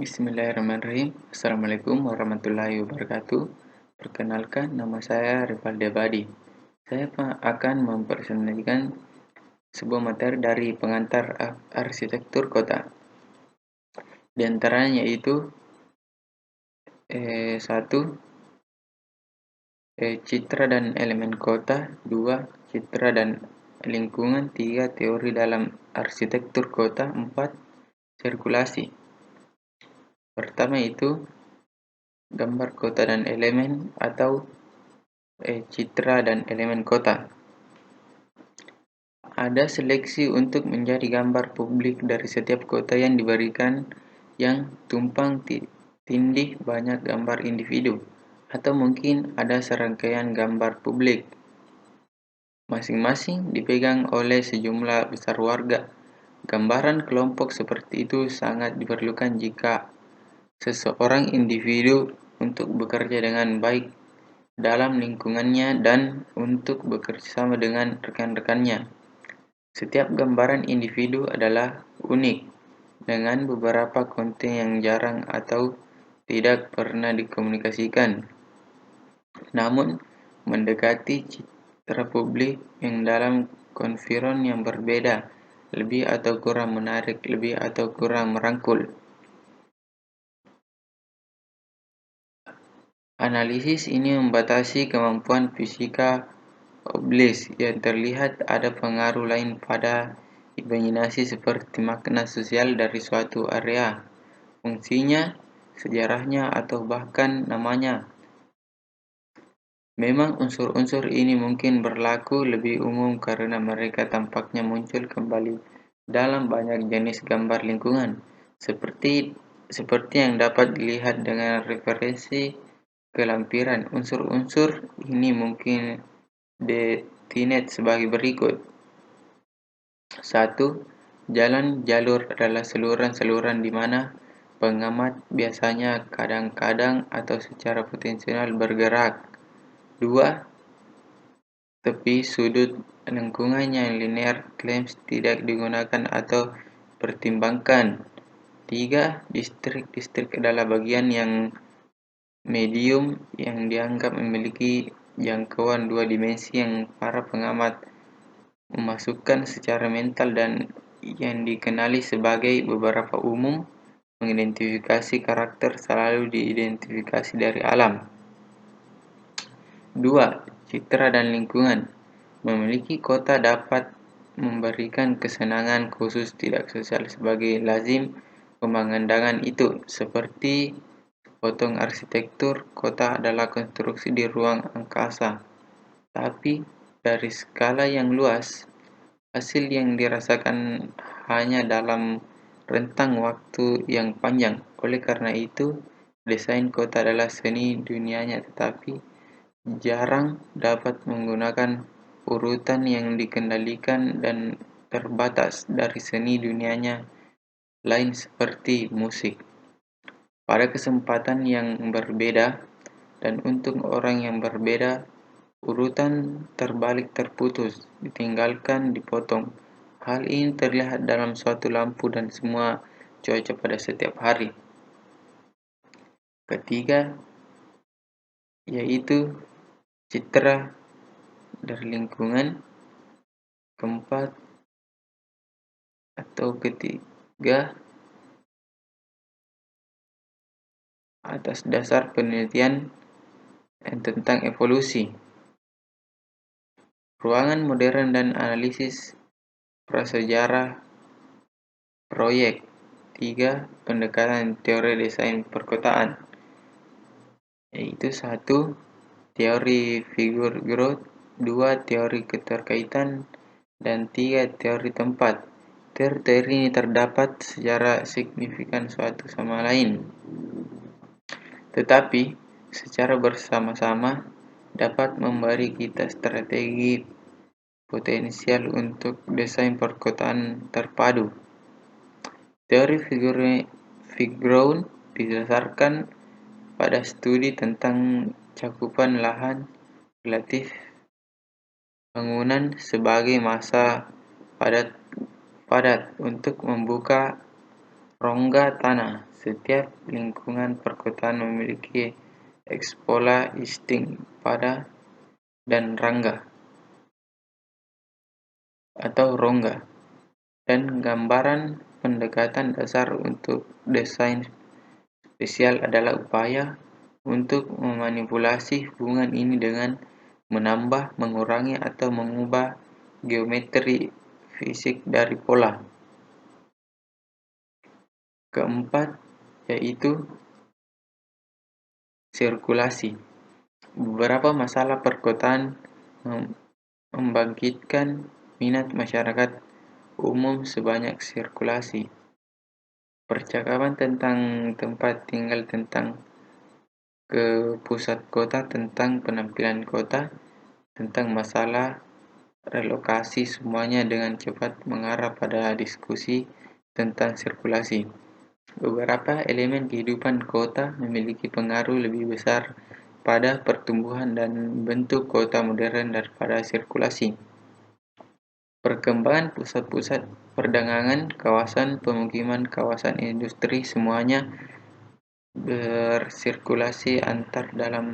Bismillahirrahmanirrahim. Assalamualaikum warahmatullahi wabarakatuh. Perkenalkan, nama saya Rivaldi Abadi. Saya akan mempresentasikan sebuah materi dari pengantar arsitektur kota. Di antaranya yaitu 1. Citra dan elemen kota. 2. Citra dan lingkungan. 3. Teori dalam arsitektur kota. 4. Sirkulasi. Pertama itu gambar kota dan elemen atau citra dan elemen kota. Ada seleksi untuk menjadi gambar publik dari setiap kota yang diberikan yang tumpang tindih banyak gambar individu, atau mungkin ada serangkaian gambar publik. Masing-masing dipegang oleh sejumlah besar warga. Gambaran kelompok seperti itu sangat diperlukan jika seseorang individu untuk bekerja dengan baik dalam lingkungannya dan untuk bekerja sama dengan rekan-rekannya. Setiap gambaran individu adalah unik, dengan beberapa konten yang jarang atau tidak pernah dikomunikasikan. Namun, mendekati citra publik yang dalam konfiron yang berbeda, lebih atau kurang menarik, lebih atau kurang merangkul. Analisis ini membatasi kemampuan fisika oblis yang terlihat ada pengaruh lain pada imajinasi seperti makna sosial dari suatu area, fungsinya, sejarahnya, atau bahkan namanya. Memang unsur-unsur ini mungkin berlaku lebih umum karena mereka tampaknya muncul kembali dalam banyak jenis gambar lingkungan, seperti yang dapat dilihat dengan referensi ke lampiran. Unsur-unsur ini mungkin definite sebagai berikut. 1. Jalan jalur adalah saluran-saluran di mana pengamat biasanya kadang-kadang atau secara potensial bergerak. 2. Tepi sudut lingkungan yang linear claims tidak digunakan atau pertimbangkan. 3. Distrik adalah bagian yang medium yang dianggap memiliki jangkauan dua dimensi yang para pengamat memasukkan secara mental dan yang dikenali sebagai beberapa umum mengidentifikasi karakter selalu diidentifikasi dari alam. 2. Citra dan lingkungan. Memiliki kota dapat memberikan kesenangan khusus tidak sosial sebagai lazim pemandangan itu, seperti potong arsitektur kota adalah konstruksi di ruang angkasa, tapi dari skala yang luas. Hasil yang dirasakan hanya dalam rentang waktu yang panjang. Oleh karena itu, desain kota adalah seni dunianya, tetapi jarang dapat menggunakan urutan yang dikendalikan dan terbatas dari seni dunianya lain seperti musik. Pada kesempatan yang berbeda dan untuk orang yang berbeda, urutan terbalik terputus, ditinggalkan, dipotong. Hal ini terlihat dalam suatu lampu dan semua cuaca pada setiap hari. Ketiga, yaitu citra dari lingkungan. Keempat atau ketiga, atas dasar penelitian tentang evolusi, ruangan modern dan analisis prasejarah proyek. 3. Pendekatan teori desain perkotaan, yaitu 1. Teori figur growth, 2. Teori keterkaitan, dan 3. Teori tempat. Teori ini terdapat secara signifikan suatu sama lain, tetapi secara bersama-sama dapat memberi kita strategi potensial untuk desain perkotaan terpadu. Teori figure didasarkan pada studi tentang cakupan lahan relatif bangunan sebagai massa padat untuk membuka Rongga tanah. Setiap lingkungan perkotaan memiliki ekspola insting pada dan rangga atau rongga, dan gambaran pendekatan dasar untuk desain spesial adalah upaya untuk memanipulasi hubungan ini dengan menambah, mengurangi, atau mengubah geometri fisik dari pola. Keempat, yaitu sirkulasi. Beberapa masalah perkotaan membangkitkan minat masyarakat umum sebanyak sirkulasi. Percakapan tentang tempat tinggal, tentang ke pusat kota, tentang penampilan kota, tentang masalah relokasi, semuanya dengan cepat mengarah pada diskusi tentang sirkulasi. Beberapa elemen kehidupan kota memiliki pengaruh lebih besar pada pertumbuhan dan bentuk kota modern daripada sirkulasi. Perkembangan pusat-pusat perdagangan, kawasan pemukiman, kawasan industri, semuanya bersirkulasi antar dalam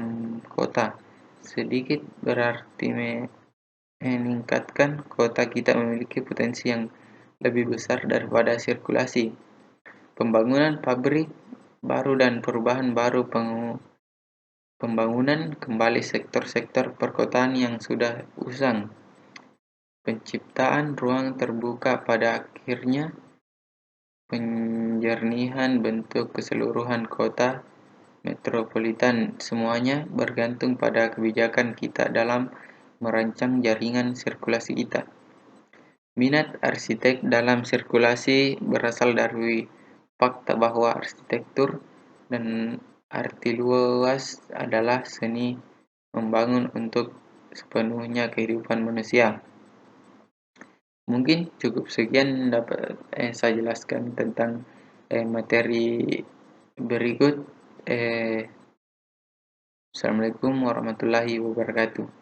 kota. Sedikit berarti meningkatkan kota kita memiliki potensi yang lebih besar daripada sirkulasi. Pembangunan pabrik baru dan perubahan baru, pembangunan kembali sektor-sektor perkotaan yang sudah usang, penciptaan ruang terbuka, pada akhirnya penjernihan bentuk keseluruhan kota metropolitan, semuanya bergantung pada kebijakan kita dalam merancang jaringan sirkulasi kita. Minat arsitek dalam sirkulasi berasal dari fakta bahwa arsitektur dan arti luas adalah seni membangun untuk sepenuhnya kehidupan manusia. Mungkin cukup sekian dapat saya jelaskan tentang materi berikut. Assalamualaikum warahmatullahi wabarakatuh.